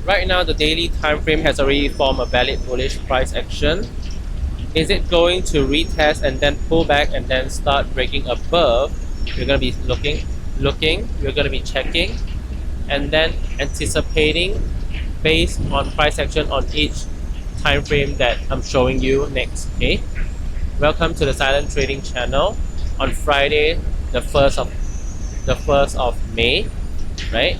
Right now, the daily time frame has already formed a valid bullish price action. Is it going to retest and then pull back and then start breaking above? We're going to be looking, we're going to be checking, and then anticipating based on price action on each time frame that I'm showing you next. Okay, welcome to the Silent Trading channel on Friday, the 1st of May, right?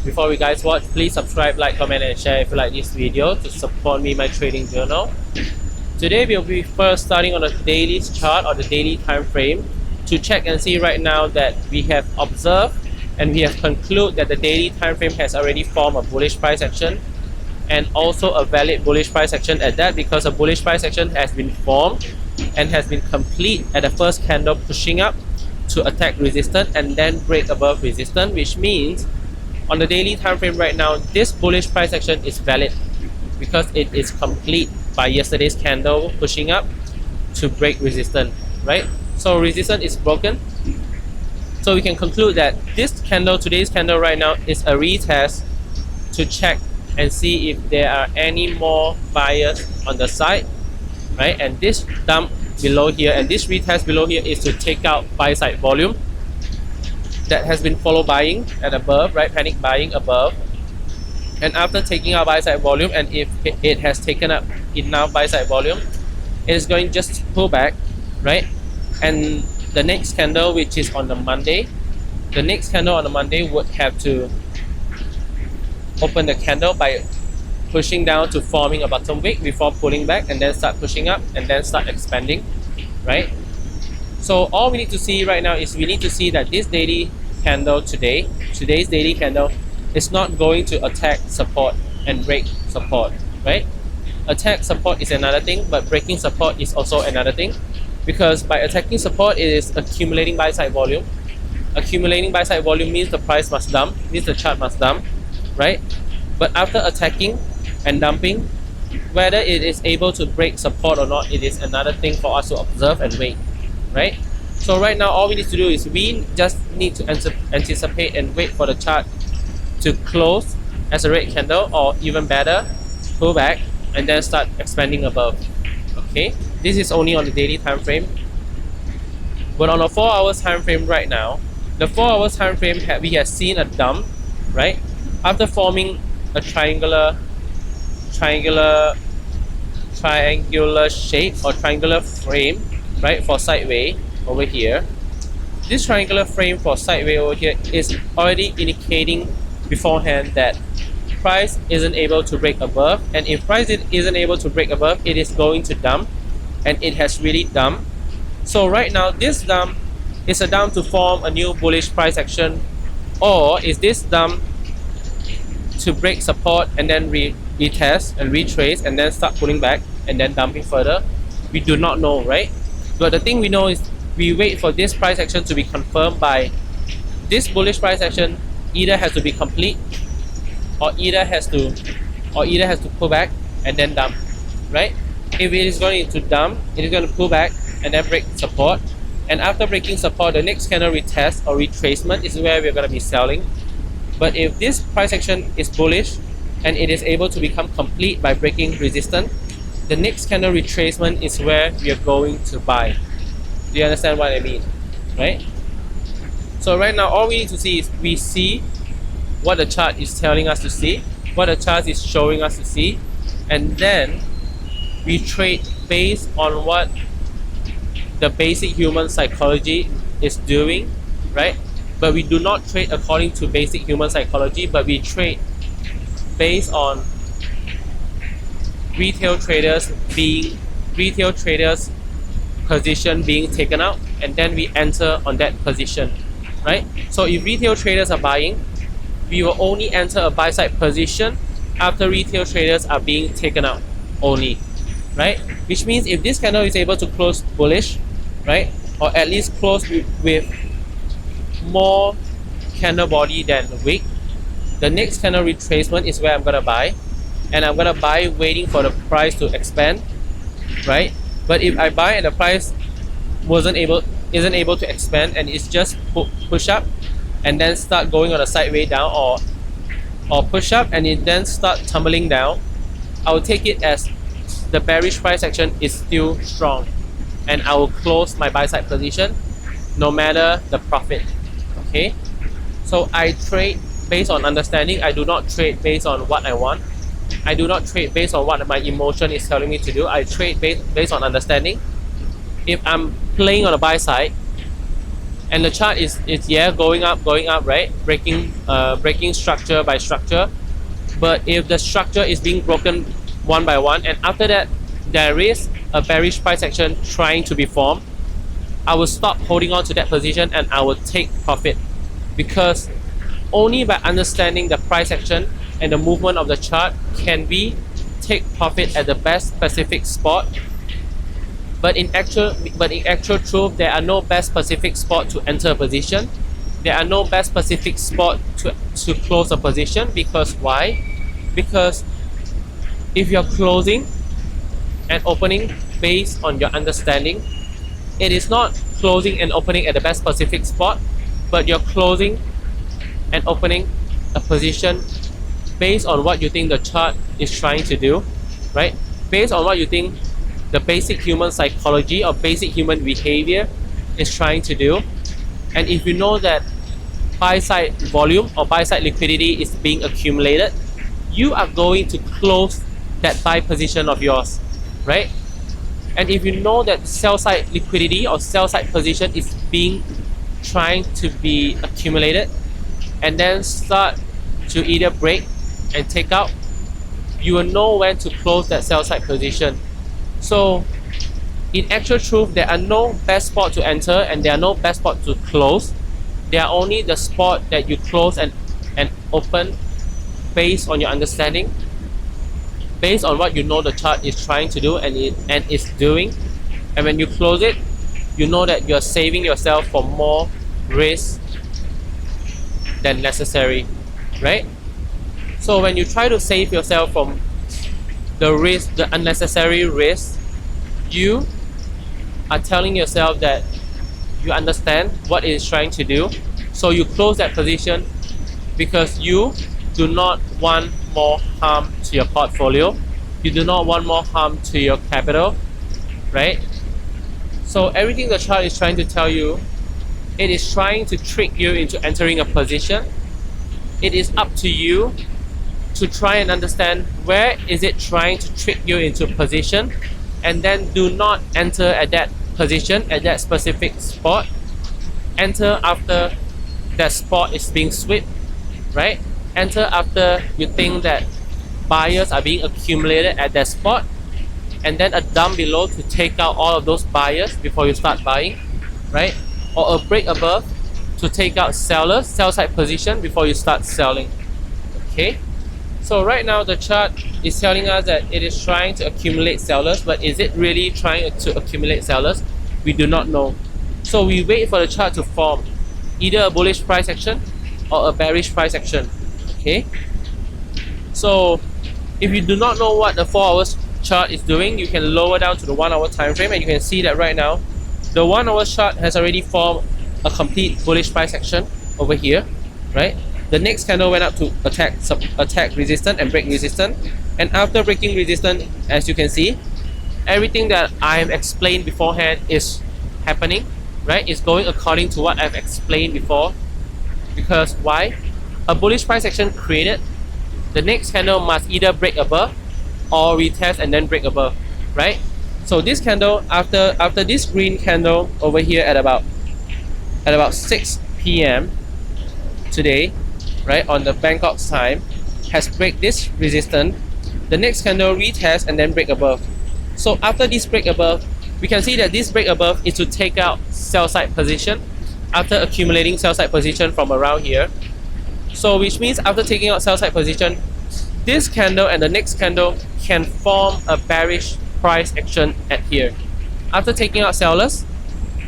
Before we guys watch, please subscribe, like, comment, and share if you like this video to support me, my trading journal. Today we'll be first starting on the daily chart or the daily time frame to check and see right now that we have observed and we have concluded that the daily time frame has already formed a bullish price action and also a valid bullish price action at that, because a bullish price action has been formed and has been complete at the first candle pushing up to attack resistance and then break above resistance, which means on the daily time frame right now this bullish price action is valid because it is complete by yesterday's candle pushing up to break resistance, right? So resistance is broken, so we can conclude that this candle, today's candle right now, is a retest to check and see if there are any more buyers on the side, right? And this dump below here and this retest below here is to take out buy side volume that has been follow buying at above, right? Panic buying above. And after taking out buy side volume, and if it has taken up enough buy side volume, it is going just to pull back, right? And the next candle, which is on the Monday, the next candle on the Monday would have to open the candle by pushing down to forming a bottom wick before pulling back and then start pushing up and then start expanding, right? So all we need to see right now is we need to see that this daily candle today's daily candle is not going to attack support and break support, right? Attack support is another thing, but breaking support is also another thing, because by attacking support it is accumulating buy side volume. Accumulating buy side volume means the price must dump, means the chart must dump, right? But after attacking and dumping, whether it is able to break support or not, it is another thing for us to observe and wait, right? So right now all we need to do is we just need to anticipate and wait for the chart to close as a red candle, or even better, pull back and then start expanding above. Okay, this is only on the daily time frame, but on a 4 hours time frame right now, the 4 hours time frame we have seen a dump, right? After forming a triangular shape or triangular frame, right, for sideways over here. This triangular frame for sideways over here is already indicating beforehand that price isn't able to break above, and if price isn't able to break above, it is going to dump, and it has really dumped. So right now this dump is a dump to form a new bullish price action, or is this dump to break support and then retest and retrace and then start pulling back and then dumping further? We do not know, right? But the thing we know is we wait for this price action to be confirmed by this bullish price action either has to be complete or either has to pull back and then dump, right? If it is going to dump, it is going to pull back and then break support, and after breaking support, the next candle retest or retracement is where we're going to be selling. But if this price action is bullish and it is able to become complete by breaking resistance, the next candle retracement is where we are going to buy. Do you understand what I mean, right? So right now all we need to see is we see what the chart is telling us to see, what the chart is showing us to see, and then we trade based on what the basic human psychology is doing, right? But we do not trade according to basic human psychology, but we trade based on retail traders position being taken out, and then we enter on that position, right? So if retail traders are buying, we will only enter a buy side position after retail traders are being taken out only, right? Which means if this candle is able to close bullish, right, or at least close with more candle body than wick, the next candle retracement is where I'm gonna buy, and I'm gonna buy waiting for the price to expand, right? But if I buy and the price isn't able to expand and it's just push up and then start going on a sideways down, or or push up and it then start tumbling down, I will take it as the bearish price action is still strong, and I will close my buy side position no matter the profit. Okay, so I trade based on understanding. I do not trade based on what I want. I do not trade based on what my emotion is telling me to do. I trade based on understanding. If I'm playing on the buy side and the chart is yeah, going up, right, breaking structure by structure, but if the structure is being broken one by one, and after that there is a bearish price action trying to be formed, I will stop holding on to that position and I will take profit, because only by understanding the price action and the movement of the chart can we take profit at the best specific spot. But in actual truth, there are no best specific spot to enter a position. There are no best specific spot to close a position. Because why? Because if you're closing and opening based on your understanding, it is not closing and opening at the best specific spot, but you're closing and opening a position based on what you think the chart is trying to do, right? Based on what you think the basic human psychology or basic human behavior is trying to do. And if you know that buy side volume or buy side liquidity is being accumulated, you are going to close that buy position of yours, right? And if you know that sell side liquidity or sell side position is trying to be accumulated and then start to either break and take out, you will know when to close that sell side position. So in actual truth, there are no best spot to enter and there are no best spot to close. There are only the spot that you close and open based on your understanding, based on what you know the chart is trying to do and is doing. And when you close it, you know that you're saving yourself from more risk than necessary, right? So when you try to save yourself from the risk, the unnecessary risk, you are telling yourself that you understand what it is trying to do. So you close that position because you do not want more harm to your portfolio. You do not want more harm to your capital, right? So everything the chart is trying to tell you, it is trying to trick you into entering a position. It is up to you to try and understand where is it trying to trick you into a position, and then do not enter at that position at that specific spot. Enter after that spot is being swept, right? Enter after you think that buyers are being accumulated at that spot, and then a dump below to take out all of those buyers before you start buying, right? Or a break above to take out sellers, sell side position before you start selling. Okay, so right now the chart is telling us that it is trying to accumulate sellers, but is it really trying to accumulate sellers? We do not know. So we wait for the chart to form either a bullish price action or a bearish price action. Okay, so if you do not know what the 4 hours chart is doing, you can lower down to the 1 hour time frame, and you can see that right now the 1 hour chart has already formed a complete bullish price action over here, right? The next candle went up to attack resistance and break resistance, and after breaking resistance, as you can see, everything that I have explained beforehand is happening, right? It's going according to what I've explained before. Because why? A bullish price action created, the next candle must either break above or retest and then break above, right? So this candle, after this green candle over here at about 6 p.m. today, right, on the Bangkok's time, has break this resistance. The next candle retest and then break above. So after this break above, we can see that this break above is to take out sell side position after accumulating sell side position from around here. So which means after taking out sell side position, this candle and the next candle can form a bearish price action at here. After taking out sellers,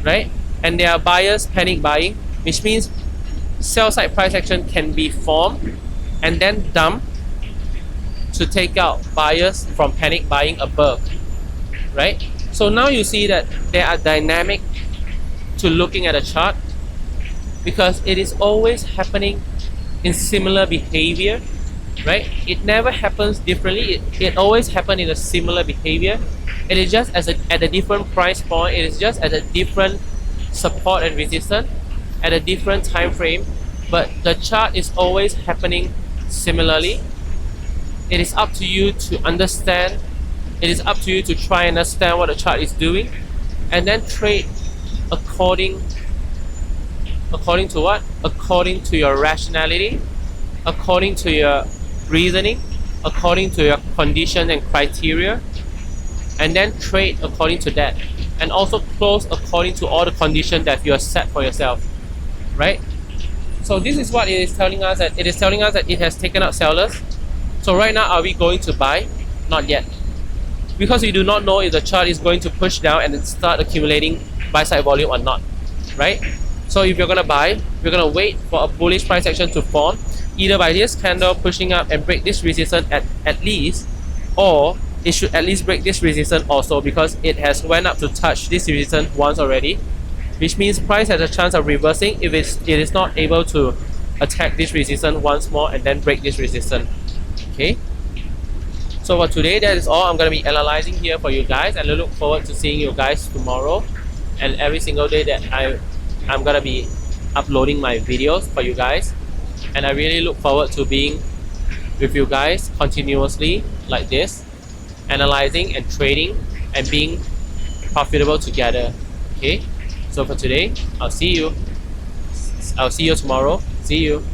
right, and there are buyers panic buying, which means sell side price action can be formed and then dump to take out buyers from panic buying above, right? So now you see that there are dynamic to looking at a chart, because it is always happening in similar behavior right? It never happens differently. It always happens in a similar behavior. It is just at a different price point. It is just at a different support and resistance at a different time frame, but the chart is always happening similarly. It is up to you to understand. It is up to you to try and understand what the chart is doing, and then trade according to what? According to your rationality, according to your reasoning, according to your condition and criteria, and then trade according to that, and also close according to all the conditions that you have set for yourself, right? So this is what it is telling us, that it has taken out sellers. So right now, are we going to buy? Not yet, because we do not know if the chart is going to push down and then start accumulating buy side volume or not, right? So if you're gonna buy, you're gonna wait for a bullish price action to form, either by this candle pushing up and break this resistance at least, or it should at least break this resistance also, because it has went up to touch this resistance once already, which means price has a chance of reversing if it is not able to attack this resistance once more and then break this resistance. Okay, so for today, that is all I'm going to be analyzing here for you guys, and I look forward to seeing you guys tomorrow and every single day that I'm going to be uploading my videos for you guys. And I really look forward to being with you guys continuously like this, analyzing and trading and being profitable together. Okay, so for today, I'll see you tomorrow. See you.